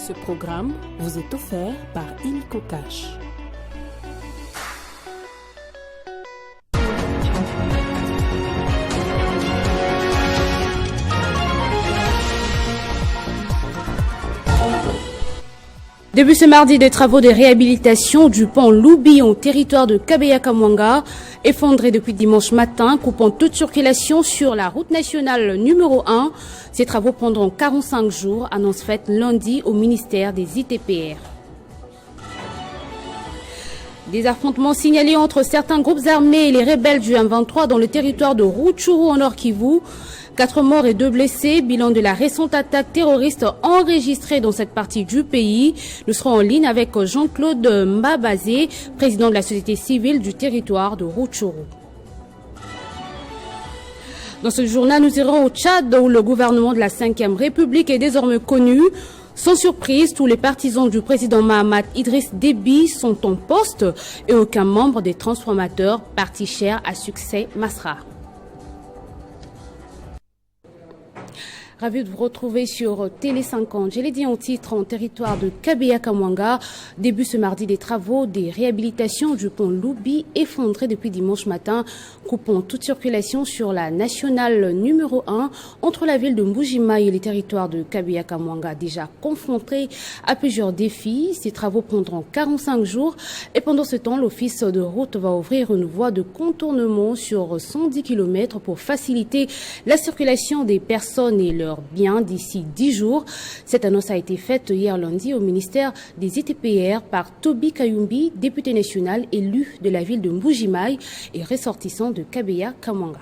Ce programme vous est offert par Illico Cash. Depuis ce mardi, des travaux de réhabilitation du pont Loubi au territoire de Kabeya-Kamwanga, effondré depuis dimanche matin, coupant toute circulation sur la route nationale numéro 1. Ces travaux prendront 45 jours, annonce faite lundi au ministère des ITPR. Des affrontements signalés entre certains groupes armés et les rebelles du M23 dans le territoire de Rutshuru en Nord Kivu. 4 morts et 2 blessés, bilan de la récente attaque terroriste enregistrée dans cette partie du pays. Nous serons en ligne avec Jean-Claude Mbabazé, président de la société civile du territoire de Rutshuru. Dans ce journal, nous irons au Tchad où le gouvernement de la 5e République est désormais connu. Sans surprise, tous les partisans du président Mahamat Idriss Déby sont en poste et aucun membre des transformateurs, parti cher à succès Masra. Ravi de vous retrouver sur Télé 50. Je l'ai dit en titre, en territoire de Kabeya-Kamwanga, début ce mardi des travaux des réhabilitations du pont Loubi effondré depuis dimanche matin, coupant toute circulation sur la nationale numéro 1 entre la ville de Mbujimayi et les territoires de Kabeya-Kamwanga déjà confrontés à plusieurs défis. Ces travaux prendront 45 jours et pendant ce temps, l'office de route va ouvrir une voie de contournement sur 110 km pour faciliter la circulation des personnes et leurs biens d'ici 10 jours. Cette annonce a été faite hier lundi au ministère des ITPR par Toby Kayumbi, député national élu de la ville de Mbujimayi et ressortissant de Kabeya-Kamwanga.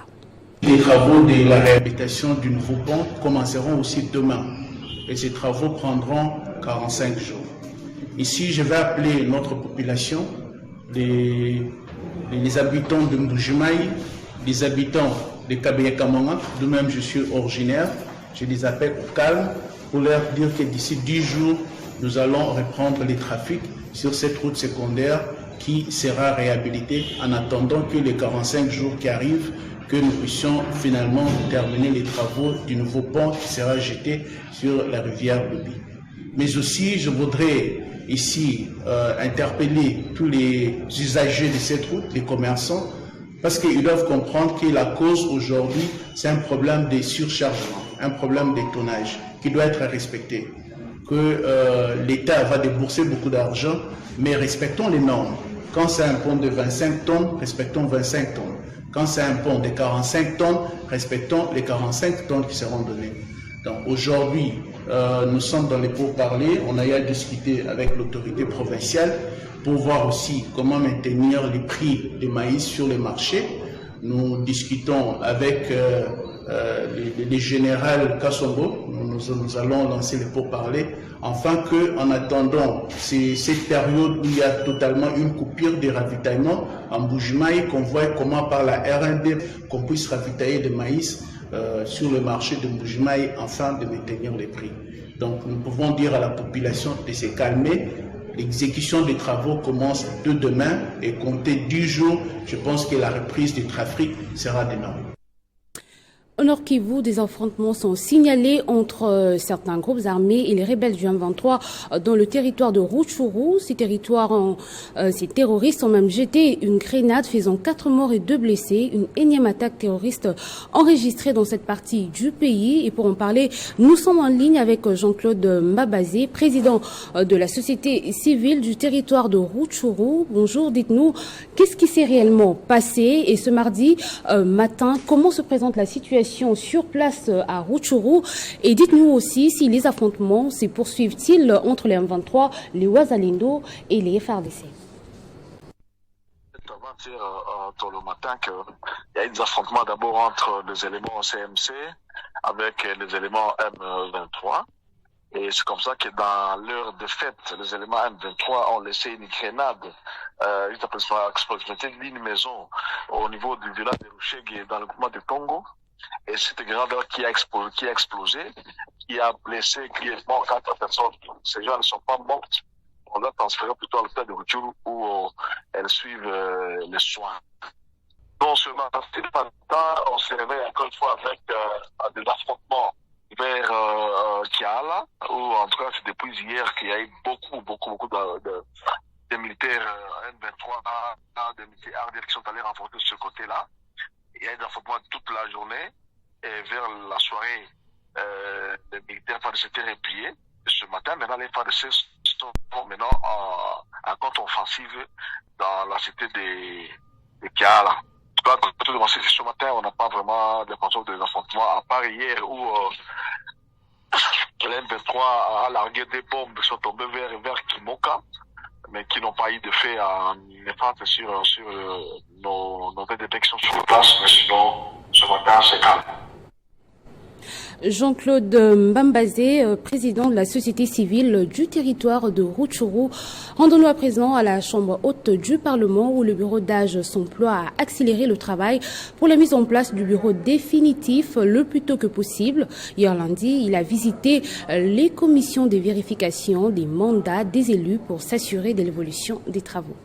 Les travaux de la réhabilitation du nouveau pont commenceront aussi demain et ces travaux prendront 45 jours. Ici, je vais appeler notre population, les habitants de Mbujimayi, les habitants de Kabeya-Kamwanga, d'où même je suis originaire. Je les appelle au calme pour leur dire que d'ici 10 jours, nous allons reprendre les trafics sur cette route secondaire qui sera réhabilitée en attendant que les 45 jours qui arrivent, que nous puissions finalement terminer les travaux du nouveau pont qui sera jeté sur la rivière Loubi. Mais aussi, je voudrais ici interpeller tous les usagers de cette route, les commerçants, parce qu'ils doivent comprendre que la cause aujourd'hui, c'est un problème de surchargement, un problème de tonnage qui doit être respecté. Que l'État va débourser beaucoup d'argent, mais respectons les normes. Quand c'est un pont de 25 tonnes, respectons 25 tonnes. Quand c'est un pont de 45 tonnes, respectons les 45 tonnes qui seront données. Donc aujourd'hui, nous sommes dans les pourparlers, on a eu à discuter avec l'autorité provinciale pour voir aussi comment maintenir les prix des maïs sur le marché. Nous discutons avec le général Kassongo, nous allons lancer les pourparlers, afin qu'en attendant cette période où il y a totalement une coupure de ravitaillement en Mbujimayi, qu'on voit comment par la RND qu'on puisse ravitailler des maïs sur le marché de Mbujimayi afin de maintenir les prix. Donc nous pouvons dire à la population de se calmer. L'exécution des travaux commence de demain et compter 10 jours, je pense que la reprise du trafic sera demain. Au Nord Kivu, des affrontements sont signalés entre certains groupes armés et les rebelles du M23 dans le territoire de Rutshuru. Ces terroristes ont même jeté une grenade faisant 4 morts et 2 blessés. Une énième attaque terroriste enregistrée dans cette partie du pays. Et pour en parler, nous sommes en ligne avec Jean-Claude Mbabazé, président de la société civile du territoire de Rutshuru. Bonjour, dites-nous, qu'est-ce qui s'est réellement passé? Et ce mardi matin, comment se présente la situation sur place à Rutshuru? Et dites-nous aussi si les affrontements se poursuivent-ils entre les M23, les Wazalendo et les FRDC. On va dire tôt le matin qu'il y a des affrontements d'abord entre les éléments CMC avec les éléments M23. Et c'est comme ça que dans l'heure de fête, les éléments M23 ont laissé une grenade juste après l'explosion d'une maison au niveau du village de Rushegi dans le gouvernement de Congo. Et cette grenade qui a explosé, qui a blessé grièvement 4 personnes. Ces gens ne sont pas mortes. On l'a transféré plutôt à l'hôpital de Rutshuru où elles suivent les soins. Donc ce matin, on s'est réveillé encore une fois avec des affrontements vers Kiala, où en tout cas c'est depuis hier qu'il y a eu beaucoup de militaires M23, des militaires RDF qui sont allés renforcer de ce côté-là. Il y a eu des affrontements toute la journée et vers la soirée, les militaires FARDC étaient repliés. Ce matin, maintenant les FARDC sont maintenant en contre-offensive dans la cité de Kiala. Ce matin, on n'a pas vraiment de contrôle des affrontements, à part hier où l'M23 a largué des bombes qui sont tombées vers Kimoka, mais qui n'ont pas eu de fait en effet sur nos VDP qui sont sur place, mais sinon, ce matin, c'est calme. Jean-Claude Mbambazé, président de la société civile du territoire de Rutshuru. Rendons-nous à présent à la Chambre haute du Parlement où le bureau d'âge s'emploie à accélérer le travail pour la mise en place du bureau définitif le plus tôt que possible. Hier lundi, il a visité les commissions de vérification des mandats des élus pour s'assurer de l'évolution des travaux.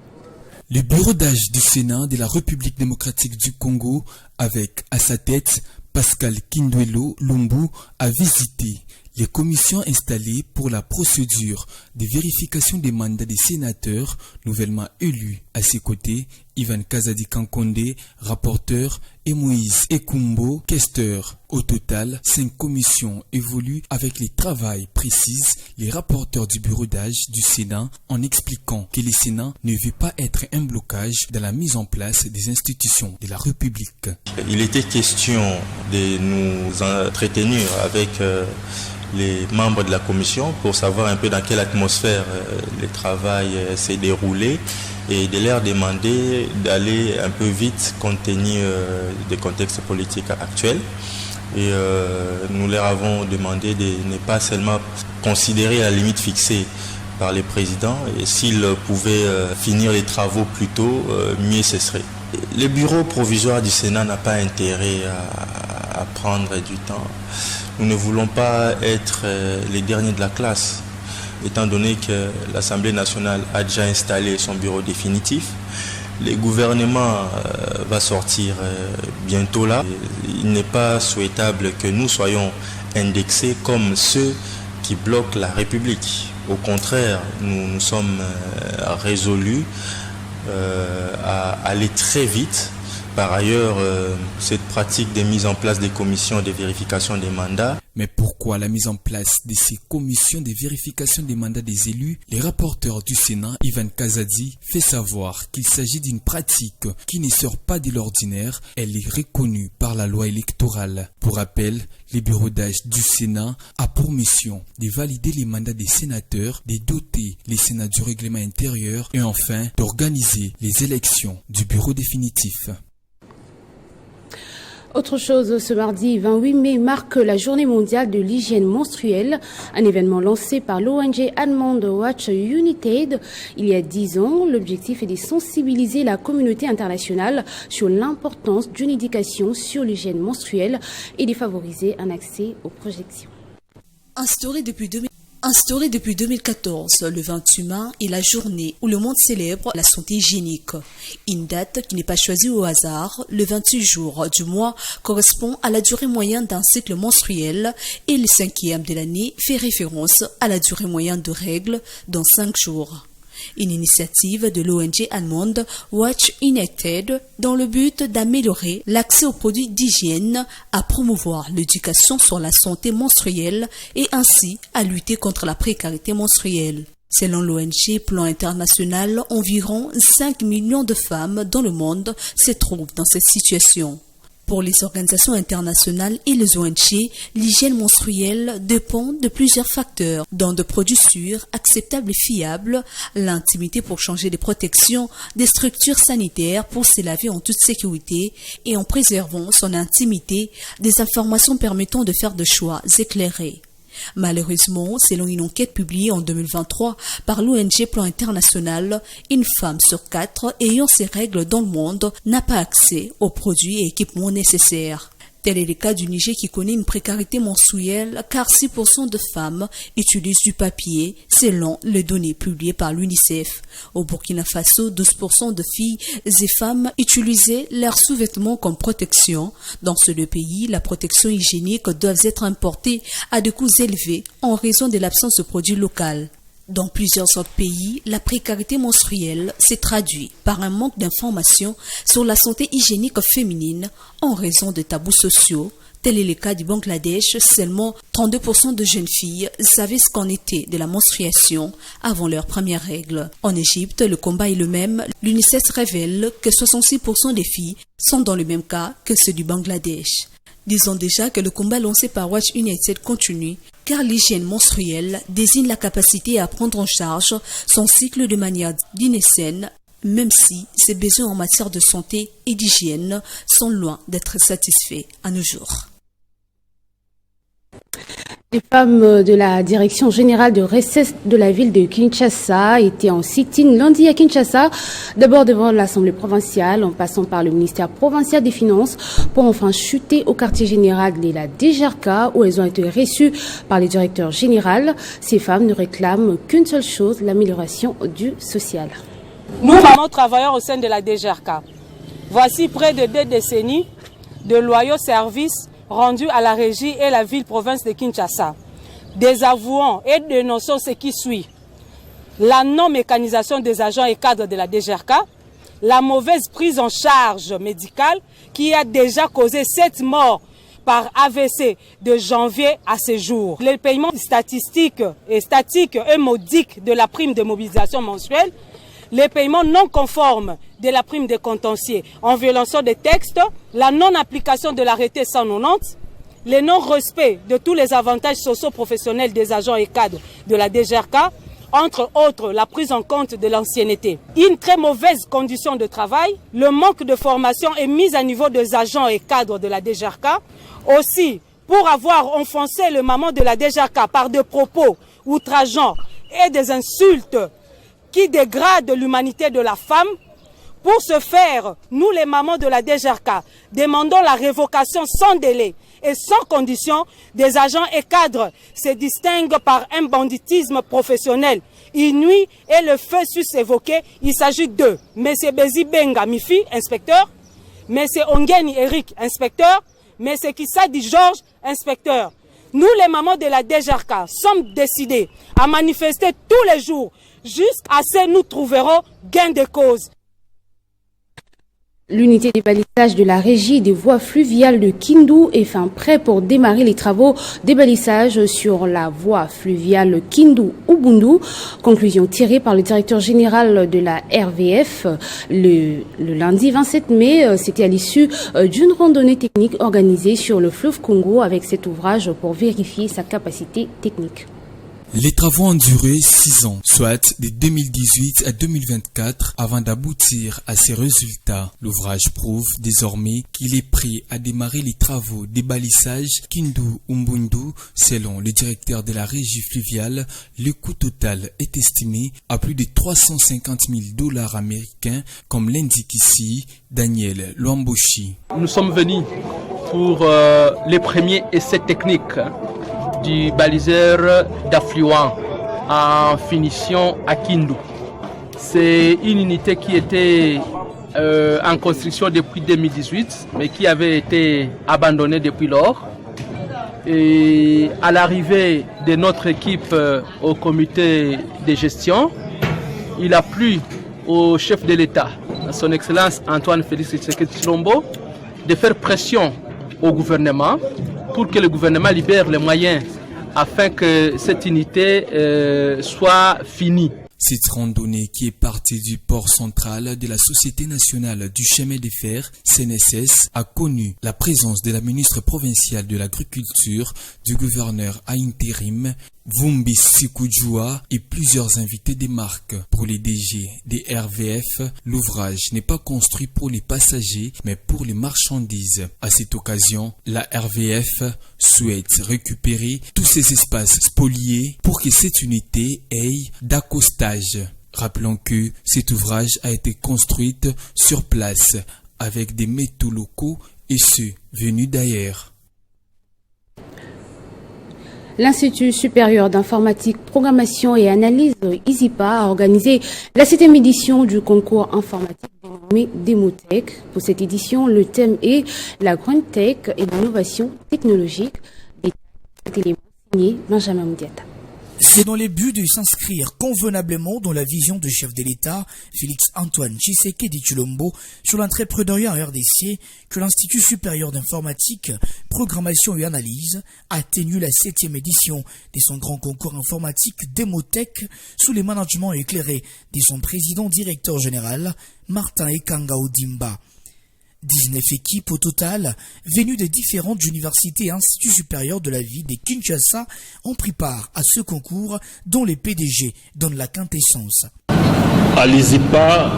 Le bureau d'âge du Sénat de la République démocratique du Congo, avec à sa tête Pascal Kindwelo Lumbu, a visité les commissions installées pour la procédure de vérification des mandats des sénateurs nouvellement élus. À ses côtés, Ivan Kazadi Kankonde, rapporteur, et Moïse Ekumbo, questeur. Au total, 5 commissions évoluent avec les travails précises les rapporteurs du bureau d'âge du Sénat en expliquant que le Sénat ne veut pas être un blocage dans la mise en place des institutions de la République. Il était question de nous entretenir avec les membres de la commission pour savoir un peu dans quelle atmosphère le travail s'est déroulé et de leur demander d'aller un peu vite compte tenu des contextes politiques actuels. Et nous leur avons demandé de ne pas seulement considérer la limite fixée par les présidents et s'ils pouvaient finir les travaux plus tôt, mieux ce serait. Le bureau provisoire du Sénat n'a pas intérêt à prendre du temps. Nous ne voulons pas être les derniers de la classe, étant donné que l'Assemblée nationale a déjà installé son bureau définitif. Le gouvernement va sortir bientôt là. Il n'est pas souhaitable que nous soyons indexés comme ceux qui bloquent la République. Au contraire, nous sommes résolus à aller très vite. Par ailleurs, cette pratique de mise en place des commissions de vérification des mandats. Mais pourquoi la mise en place de ces commissions de vérification des mandats des élus? Les rapporteurs du Sénat, Ivan Kazadi, fait savoir qu'il s'agit d'une pratique qui ne sort pas de l'ordinaire. Elle est reconnue par la loi électorale. Pour rappel, le bureau d'âge du Sénat a pour mission de valider les mandats des sénateurs, de doter les Sénats du règlement intérieur et enfin d'organiser les élections du bureau définitif. Autre chose, ce mardi 28 mai marque la journée mondiale de l'hygiène menstruelle, un événement lancé par l'ONG allemande Watch United. Il y a 10 ans, l'objectif est de sensibiliser la communauté internationale sur l'importance d'une éducation sur l'hygiène menstruelle et de favoriser un accès aux projections. Instauré depuis 2014, le 28 mai est la journée où le monde célèbre la santé hygiénique. Une date qui n'est pas choisie au hasard, le 28 jours du mois correspond à la durée moyenne d'un cycle menstruel et le 5e de l'année fait référence à la durée moyenne de règles dans 5 jours. Une initiative de l'ONG allemande Watch United dans le but d'améliorer l'accès aux produits d'hygiène, à promouvoir l'éducation sur la santé menstruelle et ainsi à lutter contre la précarité menstruelle. Selon l'ONG Plan International, environ 5 millions de femmes dans le monde se trouvent dans cette situation. Pour les organisations internationales et les ONG, l'hygiène menstruelle dépend de plusieurs facteurs, dont de produits sûrs, acceptables et fiables, l'intimité pour changer de protection, des structures sanitaires pour se laver en toute sécurité et en préservant son intimité, des informations permettant de faire des choix éclairés. Malheureusement, selon une enquête publiée en 2023 par l'ONG Plan International, une femme sur 4 ayant ses règles dans le monde n'a pas accès aux produits et équipements nécessaires. Tel est le cas du Niger qui connaît une précarité menstruelle car 6% de femmes utilisent du papier selon les données publiées par l'UNICEF. Au Burkina Faso, 12% de filles et femmes utilisaient leurs sous-vêtements comme protection. Dans ce pays, la protection hygiénique doit être importée à des coûts élevés en raison de l'absence de produits locaux. Dans plusieurs autres pays, la précarité menstruelle s'est traduite par un manque d'informations sur la santé hygiénique féminine en raison de tabous sociaux. Tel est le cas du Bangladesh, seulement 32% de jeunes filles savaient ce qu'en était de la menstruation avant leur première règle. En Égypte, le combat est le même. L'UNICEF révèle que 66% des filles sont dans le même cas que ceux du Bangladesh. Disons déjà que le combat lancé par Watch United continue, car l'hygiène menstruelle désigne la capacité à prendre en charge son cycle de manière digne et saine, même si ses besoins en matière de santé et d'hygiène sont loin d'être satisfaits à nos jours. Les femmes de la Direction générale de recette de la ville de Kinshasa étaient en sit-in lundi à Kinshasa, d'abord devant l'Assemblée provinciale, en passant par le ministère provincial des Finances, pour enfin chuter au quartier général de la DGRK, où elles ont été reçues par le directeur général. Ces femmes ne réclament qu'une seule chose, l'amélioration du social. Nous, mamans travailleurs au sein de la DGRK, voici près de 2 décennies de loyaux services rendus à la régie et la ville-province de Kinshasa. Désavouons et dénonçons ce qui suit. La non-mécanisation des agents et cadres de la DGRK, la mauvaise prise en charge médicale qui a déjà causé 7 morts par AVC de janvier à ce jour. Le paiement statique et modique de la prime de mobilisation mensuelle, les paiements non conformes de la prime de contentieux en violation des textes, la non-application de l'arrêté 190, le non-respect de tous les avantages socio-professionnels des agents et cadres de la DGRK, entre autres la prise en compte de l'ancienneté. Une très mauvaise condition de travail, le manque de formation et mise à niveau des agents et cadres de la DGRK. Aussi, pour avoir enfoncé le maman de la DGRK par des propos outrageants et des insultes qui dégradent l'humanité de la femme. Pour ce faire, nous les mamans de la DGRK demandons la révocation sans délai et sans condition des agents et cadres se distinguent par un banditisme professionnel inouï et le fait sus-évoqué. Il s'agit de M. Bezi Benga Mifi, inspecteur, M. Ongeni Eric, inspecteur, M. Kissadi Georges, inspecteur. Nous les mamans de la DGRK sommes décidés à manifester tous les jours. Juste assez nous trouverons gain de cause. L'unité de balisage de la régie des voies fluviales de Kindu est fin prêt pour démarrer les travaux de balisage sur la voie fluviale Kindu-Ubundu. Conclusion tirée par le directeur général de la RVF le lundi 27 mai. C'était à l'issue d'une randonnée technique organisée sur le fleuve Congo avec cet ouvrage pour vérifier sa capacité technique. Les travaux ont duré 6 ans, soit de 2018 à 2024, avant d'aboutir à ces résultats. L'ouvrage prouve désormais qu'il est prêt à démarrer les travaux des balissages Kindu-Ubundu. Selon le directeur de la régie fluviale, le coût total est estimé à plus de $350,000 américains, comme l'indique ici Daniel Luamboshi. Nous sommes venus pour les premiers essais techniques du baliseur d'affluent en finition à Kindu. C'est une unité qui était en construction depuis 2018, mais qui avait été abandonnée depuis lors. Et à l'arrivée de notre équipe au comité de gestion, il a plu au chef de l'État, son Excellence Antoine Félix Tshisekedi Tshilombo, de faire pression au gouvernement pour que le gouvernement libère les moyens afin que cette unité soit finie. Cette randonnée qui est partie du port central de la Société nationale du chemin de fer, CNSS, a connu la présence de la ministre provinciale de l'Agriculture, du gouverneur à intérim, Vumbi Sikujua, et plusieurs invités des marques. Pour les DG des RVF, l'ouvrage n'est pas construit pour les passagers, mais pour les marchandises. À cette occasion, la RVF souhaite récupérer tous ces espaces spoliés pour que cette unité ait d'accostage. Rappelons que cet ouvrage a été construit sur place avec des métaux locaux et ceux venus d'ailleurs. L'Institut supérieur d'informatique, programmation et analyse ISIPA a organisé la 7e édition du concours informatique dénommé Demotech. Pour cette édition, le thème est la Green Tech et l'innovation technologique. Cet élément signé Benjamin Moudiata. C'est dans les buts de s'inscrire convenablement dans la vision du chef de l'État, Félix-Antoine Tshisekedi Tshilombo, sur l'entrepreneuriat en RDC que l'Institut supérieur d'informatique, programmation et analyse a tenu la 7e édition de son grand concours informatique Demotech sous le management éclairé de son président directeur général, Martin Ekanga Odimba. 19 équipes au total, venues de différentes universités et instituts supérieurs de la ville de Kinshasa, ont pris part à ce concours dont les PDG donnent la quintessence. À l'ISIPA,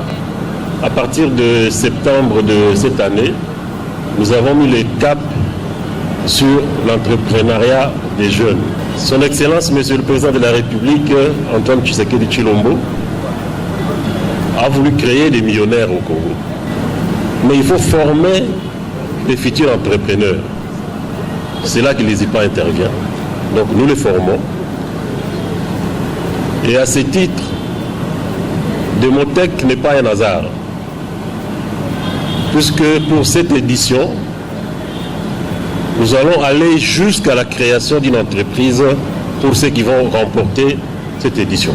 à partir de septembre de cette année, nous avons mis le cap sur l'entrepreneuriat des jeunes. Son Excellence, Monsieur le Président de la République, Antoine Tshisekedi Tshilombo, a voulu créer des millionnaires au Congo. Mais il faut former des futurs entrepreneurs. C'est là que l'ISIPA intervient. Donc nous les formons. Et à ce titre, Demotech n'est pas un hasard. Puisque pour cette édition, nous allons aller jusqu'à la création d'une entreprise pour ceux qui vont remporter cette édition.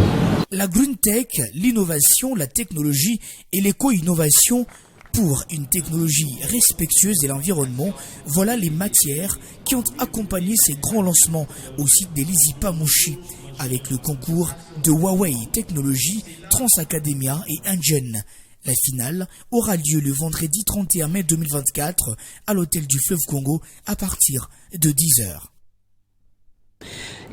La Green Tech, l'innovation, la technologie et l'éco-innovation pour une technologie respectueuse de l'environnement, voilà les matières qui ont accompagné ces grands lancements au site de l'ISIPA Mouchi, avec le concours de Huawei Technologies, Trans Academia et Engen. La finale aura lieu le vendredi 31 mai 2024 à l'hôtel du Fleuve Congo à partir de 10h.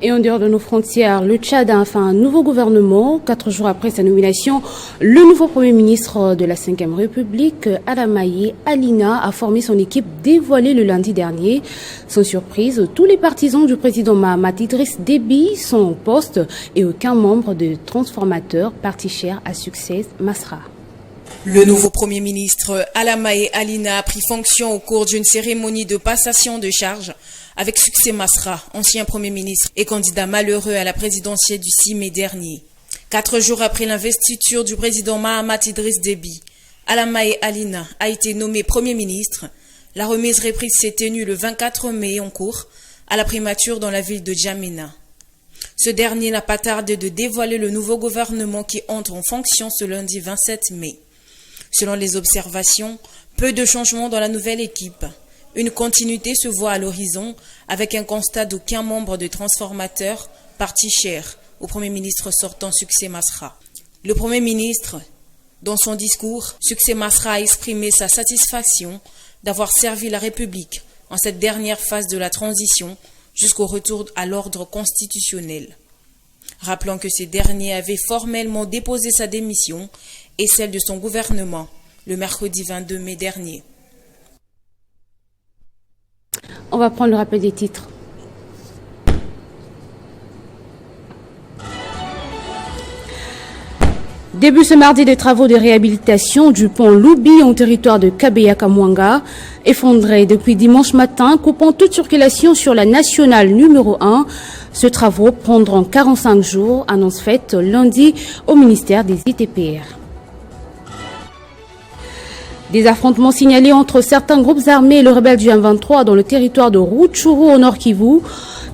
Et en dehors de nos frontières, le Tchad a enfin un nouveau gouvernement. 4 jours après sa nomination, le nouveau Premier ministre de la 5e République, Alamaye Alina, a formé son équipe dévoilée le lundi dernier. Sans surprise, tous les partisans du président Mahamat Idriss Déby sont au poste et aucun membre de Transformateur, parti cher à succès, Masra. Le nouveau Premier ministre Alamaye Alina a pris fonction au cours d'une cérémonie de passation de charges avec Succès Masra, ancien Premier ministre et candidat malheureux à la présidentielle du 6 mai dernier. 4 jours après l'investiture du président Mahamat Idriss Déby, Alamaye Alina a été nommé Premier ministre. La remise reprise s'est tenue le 24 mai en cours à la primature dans la ville de Djamena. Ce dernier n'a pas tardé de dévoiler le nouveau gouvernement qui entre en fonction ce lundi 27 mai. Selon les observations, peu de changements dans la nouvelle équipe. Une continuité se voit à l'horizon avec un constat d'aucun membre de Transformateur, parti cher au Premier ministre sortant Succès Masra. Le Premier ministre, dans son discours, Succès Masra a exprimé sa satisfaction d'avoir servi la République en cette dernière phase de la transition jusqu'au retour à l'ordre constitutionnel. Rappelant que ce dernier avait formellement déposé sa démission et celle de son gouvernement le mercredi 22 mai dernier. On va prendre le rappel des titres. Début ce mardi des travaux de réhabilitation du pont Loubi en territoire de Kabeya-Kamwanga. Effondré depuis dimanche matin, coupant toute circulation sur la nationale numéro 1. Ces travaux prendront 45 jours, annonce faite lundi au ministère des ITPR. Des affrontements signalés entre certains groupes armés et le rebelle du M23 dans le territoire de Rutshuru au Nord Kivu.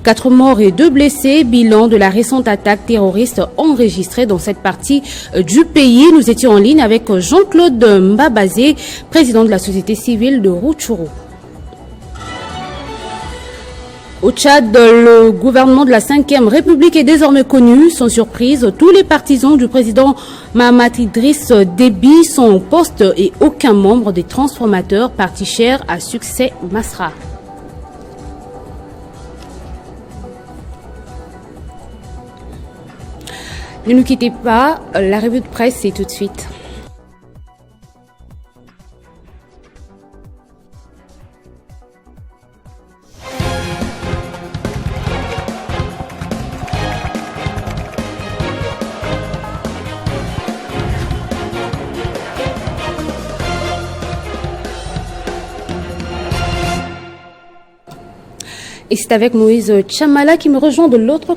4 morts et 2 blessés, bilan de la récente attaque terroriste enregistrée dans cette partie du pays. Nous étions en ligne avec Jean-Claude Mbabazé, président de la société civile de Rutshuru. Au Tchad, le gouvernement de la 5e République est désormais connu. Sans surprise, tous les partisans du président Mahamat Idriss Déby sont au poste et aucun membre des Transformateurs, parti cher à Succès Masra. Ne nous quittez pas, la revue de presse c'est tout de suite. Et c'est avec Moïse Chamala qui me rejoint de l'autre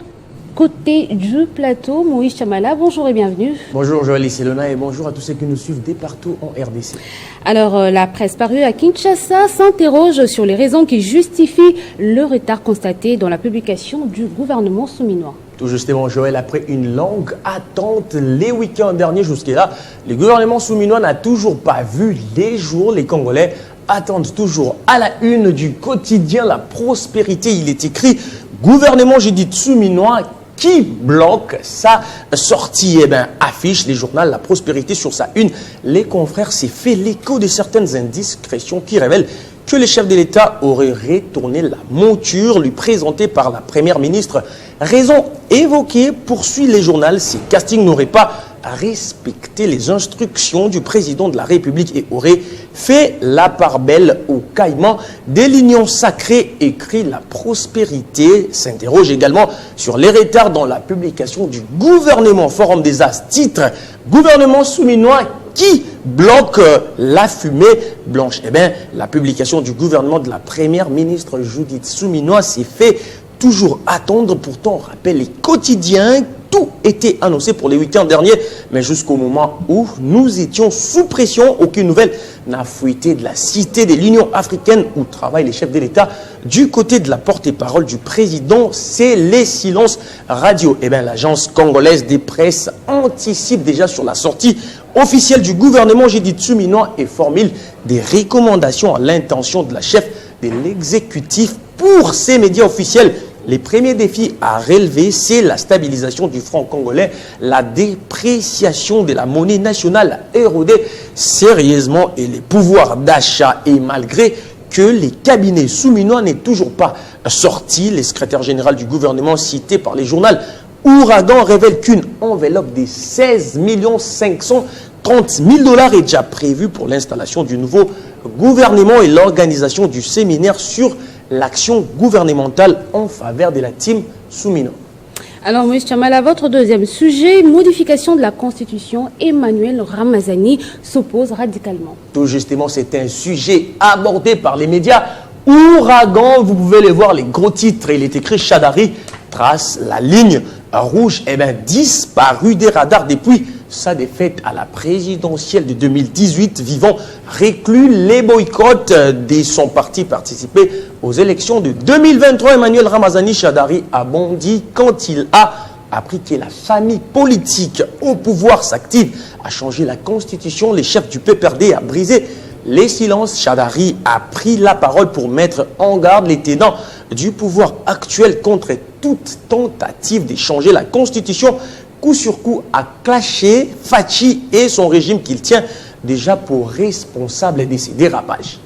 côté du plateau. Moïse Chamala, bonjour et bienvenue. Bonjour Joël Selona et bonjour à tous ceux qui nous suivent dès partout en RDC. Alors, la presse parue à Kinshasa s'interroge sur les raisons qui justifient le retard constaté dans la publication du gouvernement souminois. Tout justement, Joël, après une longue attente les week-ends derniers jusqu'à là, le gouvernement souminois n'a toujours pas vu les jours. Les Congolais attendent toujours à la une du quotidien La Prospérité. Il est écrit « Gouvernement Judith souminois » qui bloque sa sortie. Eh bien, affiche les journaux La Prospérité sur sa une. Les confrères s'est fait l'écho de certaines indiscrétions qui révèlent que le chef de l'État aurait retourné la monture lui présentée par la première ministre. Raison évoquée, poursuit les journaux, ces castings n'auraient pas respecté les instructions du président de la République et aurait fait la part belle au caïman des lignes sacrées, écrit La Prospérité. S'interroge également sur les retards dans la publication du gouvernement. Forum des As titre « Gouvernement souminois qui bloque la fumée blanche ». Eh bien, la publication du gouvernement de la première ministre Judith souminois s'est fait toujours attendre. Pourtant, on rappelle les quotidiens, tout était annoncé pour les week-ends derniers, mais jusqu'au moment où nous étions sous pression, aucune nouvelle n'a fuité de la cité de l'Union africaine où travaillent les chefs de l'État. Du côté de la porte-parole du président, c'est les silences radio. Eh bien, l'agence congolaise des presses anticipe déjà sur la sortie officielle du gouvernement Judith souminois et formule des recommandations à l'intention de la chef de l'exécutif pour ces médias officiels. Les premiers défis à relever, c'est la stabilisation du franc congolais, la dépréciation de la monnaie nationale érodée sérieusement et les pouvoirs d'achat. Et malgré que les cabinets souminois n'aient toujours pas sorti, le secrétaire général du gouvernement cité par les journaux Ouragan révèle qu'une enveloppe de 16 530 000 $ est déjà prévue pour l'installation du nouveau gouvernement et l'organisation du séminaire sur l'action gouvernementale en faveur de la team soumino. Alors, M. Chamala, votre deuxième sujet, modification de la Constitution, Emmanuel Ramazani s'oppose radicalement. Tout justement, c'est un sujet abordé par les médias. Ouragan, vous pouvez les voir, les gros titres. Il est écrit Chadari trace la ligne rouge, eh bien, disparu des radars depuis sa défaite à la présidentielle de 2018, vivant réclus les boycotts de son parti participé aux élections de 2023. Emmanuel Ramazani Chadari a bondi quand il a appris que la famille politique au pouvoir s'active à changer la constitution. Les chefs du PPRD a brisé les silences. Chadari a pris la parole pour mettre en garde les tenants du pouvoir actuel contre toute tentative de changer la constitution. Coup sur coup, a clashé Fachi et son régime qu'il tient déjà pour responsable de ces dérapages.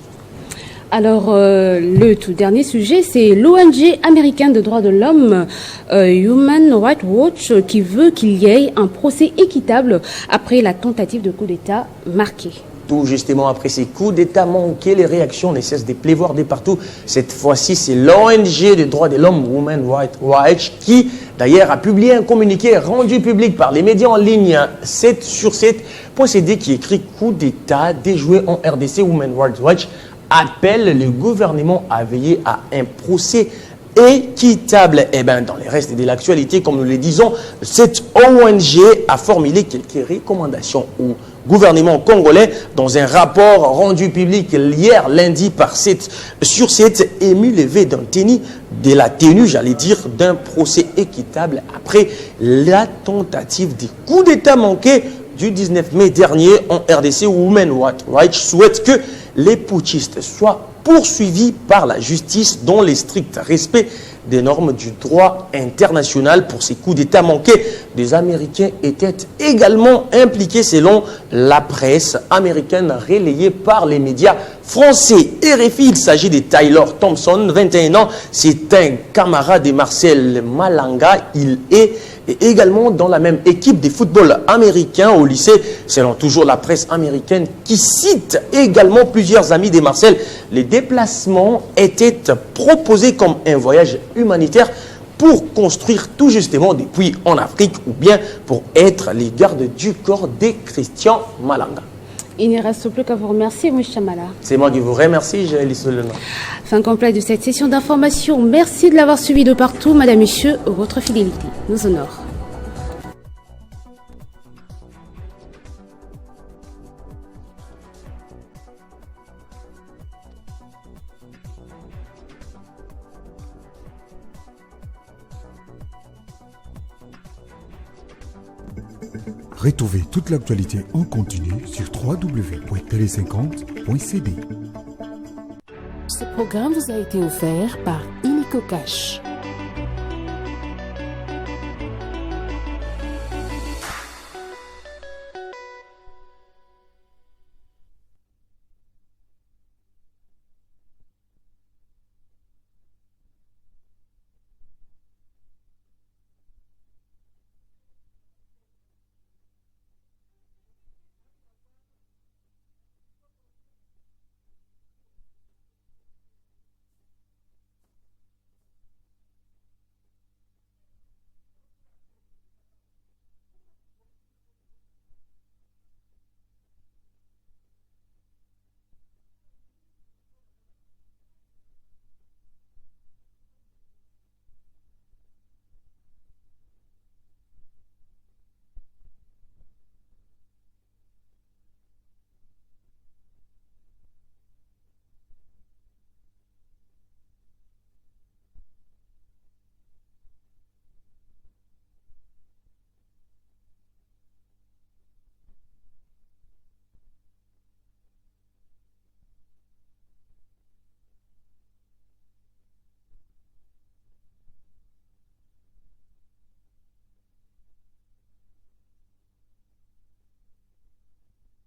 Alors, le tout dernier sujet, c'est l'ONG américaine de droits de l'homme, Human Rights Watch, qui veut qu'il y ait un procès équitable après la tentative de coup d'État marquée. Tout justement après ces coups d'État manqués, les réactions ne cessent de pleuvoir de partout. Cette fois-ci, c'est l'ONG des droits de l'homme, Human Rights Watch, qui d'ailleurs a publié un communiqué rendu public par les médias en ligne 7/7.cd qui écrit « Coup d'État déjoué en RDC ». Human Rights Watch appelle le gouvernement à veiller à un procès équitable. Eh bien, dans les restes de l'actualité, comme nous le disons, cette ONG a formulé quelques recommandations au gouvernement congolais dans un rapport rendu public hier lundi par sur cette ému levé d'un de la tenue, j'allais dire, d'un procès équitable après la tentative de coup d'État manqué du 19 mai dernier en RDC. Human Rights Watch souhaite que les putschistes soient poursuivis par la justice dans le strict respect des normes du droit international. Pour ces coups d'État manqués, des Américains étaient également impliqués selon la presse américaine relayée par les médias français. RFI, il s'agit de Tyler Thompson, 21 ans. C'est un camarade de Marcel Malanga. Il est également dans la même équipe de football américain au lycée, selon toujours la presse américaine qui cite également plusieurs amis de Marcel. Les déplacements étaient proposés comme un voyage humanitaire pour construire tout justement des puits en Afrique ou bien pour être les gardes du corps de Christian Malanga. Il ne reste plus qu'à vous remercier, M. Chamala. C'est moi qui vous remercie, Jaëli Solena. Fin complète de cette session d'information. Merci de l'avoir suivi de partout. Madame, Monsieur, votre fidélité nous honore. Retrouvez toute l'actualité en continu sur www.tele50.cd. Ce programme vous a été offert par Illico Cash.